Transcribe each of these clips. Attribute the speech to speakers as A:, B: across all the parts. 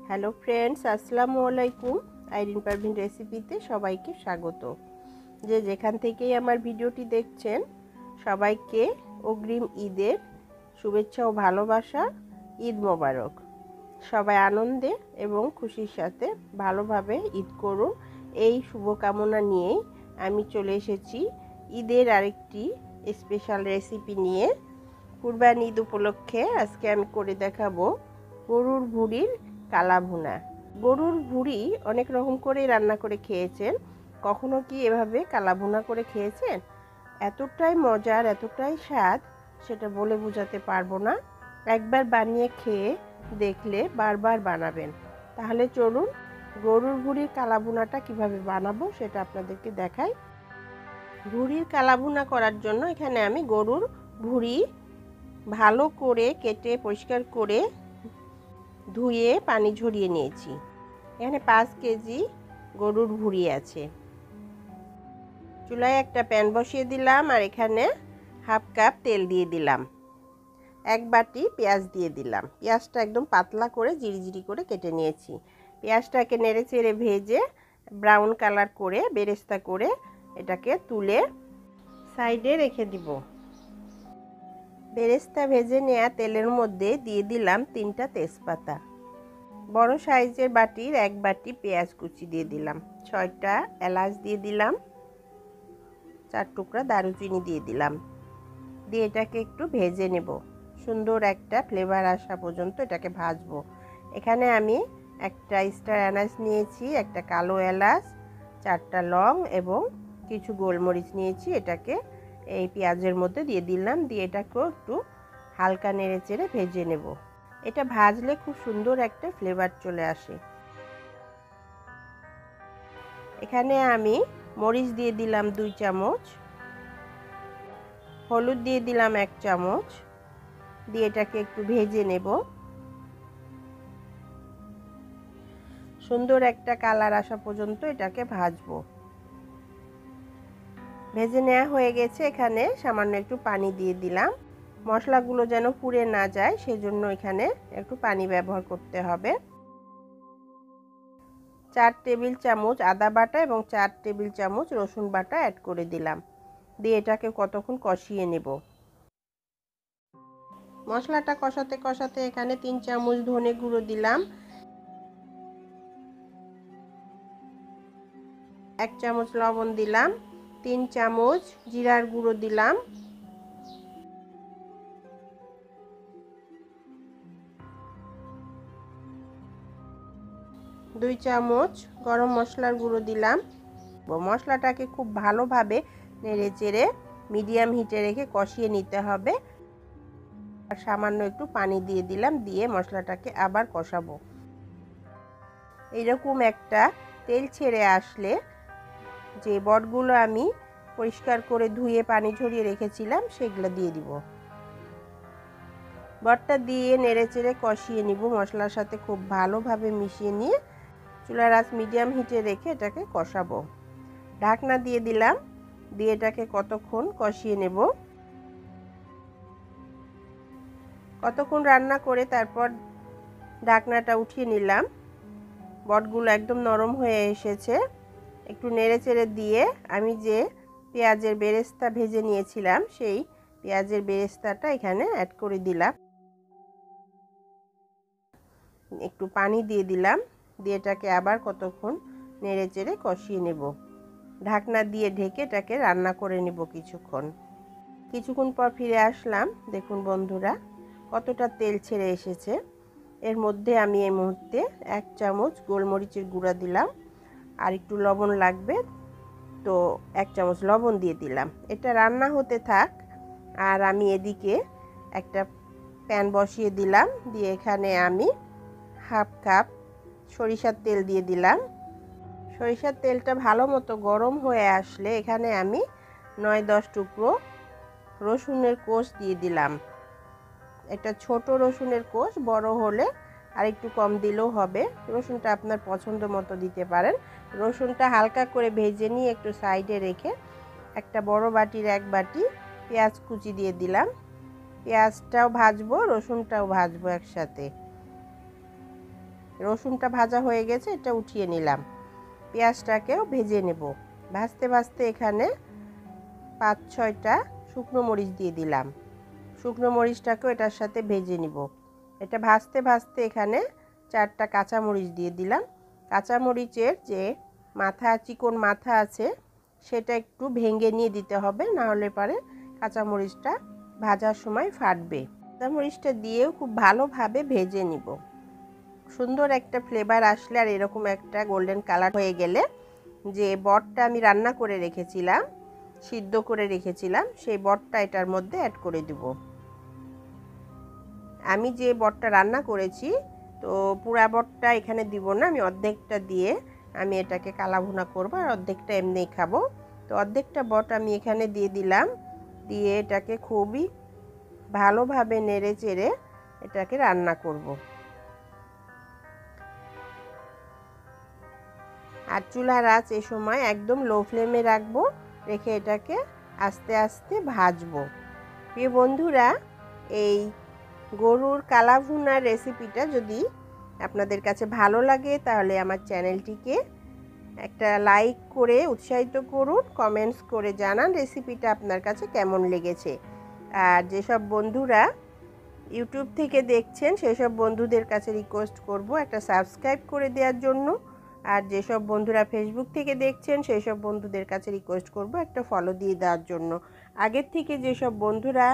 A: Hello friends, আসসালামু আলাইকুম। আইরিন পারভিন রেসিপিতে সবাইকে স্বাগত। যে যেখান থেকেই আমার ভিডিওটি দেখছেন, সবাইকে অগ্রিম ঈদের শুভেচ্ছা ও ভালোবাসা। ঈদ মোবারক। সবাই আনন্দে এবং খুশির সাথে ভালোভাবে ঈদ করুন, এই শুভকামনা নিয়েই আমি চলে এসেছি ঈদের আরেকটি স্পেশাল রেসিপি নিয়ে। কুরবানি ঈদ উপলক্ষে আজকে আমি করে দেখাবো গরুর ভুঁড়ির কালা ভুনা। গরুর ভুঁড়ি অনেক রকম করে রান্না করে খেয়েছেন, কখনো কি এভাবে কালা ভুনা করে খেয়েছেন? এতটাই মজার, এতটাই স্বাদ, সেটা বলে বোঝাতে পারবো না। একবার বানিয়ে খেয়ে দেখলে বারবার বানাবেন। তাহলে চলুন গরুর ভুঁড়ির কালা ভুনাটা কীভাবে বানাবো সেটা আপনাদেরকে দেখাই। ভুঁড়ির কালা ভুনা করার জন্য এখানে আমি গরুর ভুঁড়ি ভালো করে কেটে পরিষ্কার করে ধুয়ে পানি ঝরিয়ে নিয়েছি। এখানে 5 কেজি গরুর ভুঁড়ি আছে। চুলায় একটা প্যান বসিয়ে দিলাম আর এখানে হাফ কাপ তেল দিয়ে দিলাম। 1 বাটি পেঁয়াজ দিয়ে দিলাম। পেঁয়াজটা একদম পাতলা করে জিরি করে কেটে নিয়েছি। পেঁয়াজটাকে নেড়ে চেড়ে ভেজে ব্রাউন কালার করে বেরেস্তা করে এটাকে তুলে সাইডে রেখে দিব। বেরেস্তা ভেজে নেওয়া তেলের মধ্যে দিয়ে দিলাম 3টা তেজপাতা। বড় সাইজের বাটির 1 বাটি পেঁয়াজ কুচি দিয়ে দিলাম। 6টা এলাচ দিয়ে দিলাম। 4 টুকরা দারুচিনি দিয়ে দিলাম। দিয়ে এটাকে একটু ভেজে নেব। সুন্দর একটা ফ্লেভার আসা পর্যন্ত এটাকে ভাজবো। এখানে আমি একটা স্টার এলাচ নিয়েছি, একটা কালো এলাচ, 4টা লং এবং কিছু গোলমরিচ নিয়েছি। এটাকে এই পেঁয়াজের মধ্যে দিয়ে দিলাম। দিয়ে এটাকেও একটু হালকা নেড়ে চেড়ে ভেজে নেব। এটা ভাজলে খুব সুন্দর একটা ফ্লেভার চলে আসে। এখানে আমি মরিচ দিয়ে দিলাম 2 চামচ, হলুদ দিয়ে দিলাম 1 চামচ। দিয়ে এটাকে একটু ভেজে নেব। সুন্দর একটা কালার আসা পর্যন্ত এটাকে ভাজবো। ভেজে নেওয়া হয়ে গেছে। এখানে সামান্য একটু পানি দিয়ে দিলাম। মশলাগুলো যেন পুড়ে না যায় সেজন্য এখানে একটু পানি ব্যবহার করতে হবে। 4 টেবিল চামচ আদা বাটা এবং 4 টেবিল চামচ রসুন বাটা অ্যাড করে দিলাম। দিয়ে এটাকে কতক্ষণ কষিয়ে নেব। মশলাটা কষাতে কষাতে এখানে 3 চামচ ধনে গুঁড়ো দিলাম, 1 চামচ লবণ দিলাম, 3 চামচ জিরার গুঁড়ো দিলাম, 2 চামচ গরম মশলার গুঁড়ো দিলাম। মশলাটাকে খুব ভালোভাবে নেড়ে চেড়ে মিডিয়াম হিটে রেখে কষিয়ে নিতে হবে। আর সামান্য একটু পানি দিয়ে দিলাম। দিয়ে মশলাটাকে আবার কষাবো। এইরকম একটা তেল ছেড়ে আসলে যে বটগুলো আমি পরিষ্কার করে ধুয়ে পানি ঝরিয়ে রেখেছিলাম সেগুলো দিয়ে দিব। বটটা দিয়ে নেড়ে চেড়ে কষিয়ে নিব। মশলার সাথে খুব ভালোভাবে মিশিয়ে নিয়ে চুলার আঁচ মিডিয়াম হিটে রেখে এটাকে কষাবো। ঢাকনা দিয়ে দিলাম। দিয়ে এটাকে কতক্ষণ কষিয়ে নেব। কতক্ষণ রান্না করে তারপর ঢাকনাটা উঠিয়ে নিলাম। বটগুলো একদম নরম হয়ে এসেছে। একটু নেড়ে চেড়ে দিয়ে আমি যে পেঁয়াজের বেরেস্তা ভেজে নিয়েছিলাম সেই পেঁয়াজের বেরেস্তাটা এখানে অ্যাড করে দিলাম। একটু পানি দিয়ে দিলাম। দিয়ে এটাকে আবার কতক্ষণ নেড়ে চেড়ে কষিয়ে নেব। ঢাকনা দিয়ে ঢেকে এটাকে রান্না করে নেব কিছুক্ষণ পর ফিরে আসলাম। দেখুন বন্ধুরা কতটা তেল ছেড়ে এসেছে। এর মধ্যে আমি এই মুহূর্তে 1 চামচ গোলমরিচের গুঁড়া দিলাম। আর একটু লবণ লাগবে তো 1 চামচ লবণ দিয়ে দিলাম। এটা রান্না হতে থাক আর আমি এদিকে একটা প্যান বসিয়ে দিলাম। দিয়ে এখানে আমি হাফ কাপ সরিষার তেল দিয়ে দিলাম। সরিষার তেলটা ভালো মতো গরম হয়ে আসলে এখানে আমি 9-10 টুকরো রসুনের কোষ দিয়ে দিলাম। একটা ছোট রসুনের কোষ, বড় হলে আর একটু কম দিলেও হবে। রসুনটা আপনার পছন্দ মতো দিতে পারেন। রসুনটা হালকা করে ভেজে নিয়ে একটু সাইডে রেখে একটা বড় বাটির 1 বাটি পেঁয়াজ কুচি দিয়ে দিলাম। পেঁয়াজটাও ভাজবো, রসুনটাও ভাজবো একসাথে। রসুনটা ভাজা হয়ে গেছে, এটা উঠিয়ে নিলাম। পেঁয়াজটাকেও ভেজে নেব। ভাজতে ভাজতে এখানে 5-6টা শুকনো মরিচ দিয়ে দিলাম। শুকনো মরিচটাকেও এটার সাথে ভেজে নিব। এটা ভাজতে ভাজতে এখানে 4টা কাঁচামরিচ দিয়ে দিলাম। কাঁচামরিচের যে মাথা, চিকন মাথা আছে, সেটা একটু ভেঙে নিয়ে দিতে হবে, না হলে পরে কাঁচামরিচটা ভাজার সময় ফাটবে। কাঁচামরিচটা দিয়েও খুব ভালোভাবে ভেজে নিব। সুন্দর একটা ফ্লেভার আসলে আর এরকম একটা গোল্ডেন কালার হয়ে গেলে যে বটটা আমি রান্না করে রেখেছিলাম, সিদ্ধ করে রেখেছিলাম, সেই বটটা এটার মধ্যে অ্যাড করে দেব। আমি যে বটটা রান্না করেছি, তো পুরা বটটা এখানে দিব না, আমি অর্ধেকটা দিয়ে আমি এটাকে কালাভুনা করব, আর অর্ধেকটা এমনিই খাবো। তো অর্ধেকটা বট আমি এখানে দিয়ে দিলাম। দিয়ে এটাকে খুবই ভালোভাবে নেড়ে চেড়ে এটাকে রান্না করব। আর চুলার আঁচ এই সময় একদম লো ফ্লেমে রাখবো, রেখে এটাকে আস্তে আস্তে ভাজবো। প্রিয় বন্ধুরা, এই গরুর কালাভুনার রেসিপিটা যদি আপনাদের কাছে ভালো লাগে তাহলে আমার চ্যানেলটিকে একটা লাইক করে উৎসাহিত করুন, কমেন্টস করে জানান রেসিপিটা আপনার কাছে কেমন লেগেছে। আর যেসব বন্ধুরা ইউটিউব থেকে দেখছেন সেসব বন্ধুদের কাছে রিকোয়েস্ট করব একটা সাবস্ক্রাইব করে দেওয়ার জন্য। আর যেসব বন্ধুরা ফেসবুক থেকে দেখছেন সেই সব বন্ধুদের কাছে রিকোয়েস্ট করব একটা ফলো দিয়ে দেওয়ার জন্য। আগের থেকে যেসব বন্ধুরা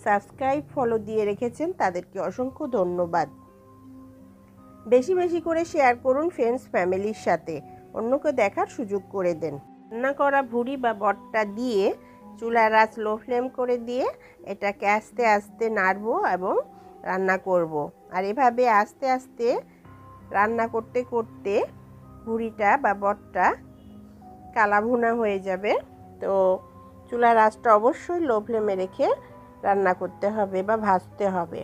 A: সাবস্ক্রাইব ফলো দিয়ে রেখেছেন তাদেরকে অসংখ্য ধন্যবাদ। বেশি বেশি করে শেয়ার করুন ফ্রেন্ডস ফ্যামিলির সাথে, অন্যকে দেখার সুযোগ করে দেন। রান্না করা ভুঁড়ি বা বটটা দিয়ে চুলার আঁচ লো ফ্লেম করে দিয়ে এটাকে আস্তে আস্তে নাড়বো এবং রান্না করব। আর এভাবে আস্তে আস্তে রান্না করতে করতে ভুঁড়িটা বা বটটা কালাভুনা হয়ে যাবে। তো চুলার আঁচটা অবশ্যই লো ফ্লেমে রেখে রান্না করতে হবে বা ভাজতে হবে।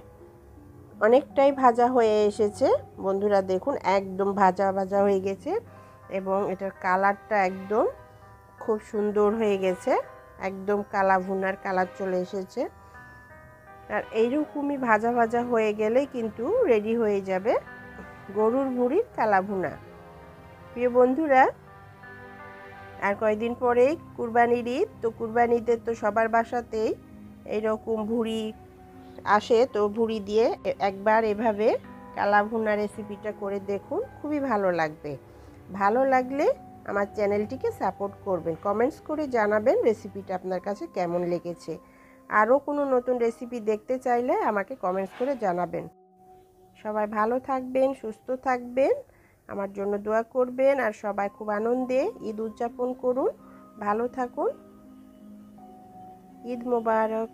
A: অনেকটাই ভাজা হয়ে এসেছে বন্ধুরা, দেখুন একদম ভাজা ভাজা হয়ে গেছে এবং এটার কালারটা একদম খুব সুন্দর হয়ে গেছে, একদম কালাভুনার কালার চলে এসেছে। আর এইরকমই ভাজা ভাজা হয়ে গেলেই কিন্তু রেডি হয়ে যাবে গরুর ভুঁড়ির কালাভুনা। প্রিয় বন্ধুরা, আর কয়েকদিন পরেই কুরবানির ঈদ। তো কুরবানিতে তো সবার বাসাতেই এইরকম ভুঁড়ি আসে, তো ভুঁড়ি দিয়ে একবার এভাবে কালাভুনা রেসিপিটা করে দেখুন, খুবই ভালো লাগবে। ভালো লাগলে আমার চ্যানেলটিকে সাপোর্ট করবেন, কমেন্টস করে জানাবেন রেসিপিটা আপনার কাছে কেমন লেগেছে। আরও কোনো নতুন রেসিপি দেখতে চাইলে আমাকে কমেন্টস করে জানাবেন। সবাই ভালো থাকবেন, সুস্থ থাকবেন, আমার জন্য দোয়া করবেন। আর সবাই খুব আনন্দে ঈদ উদযাপন করুন, ভালো থাকুন। ঈদ মোবারক।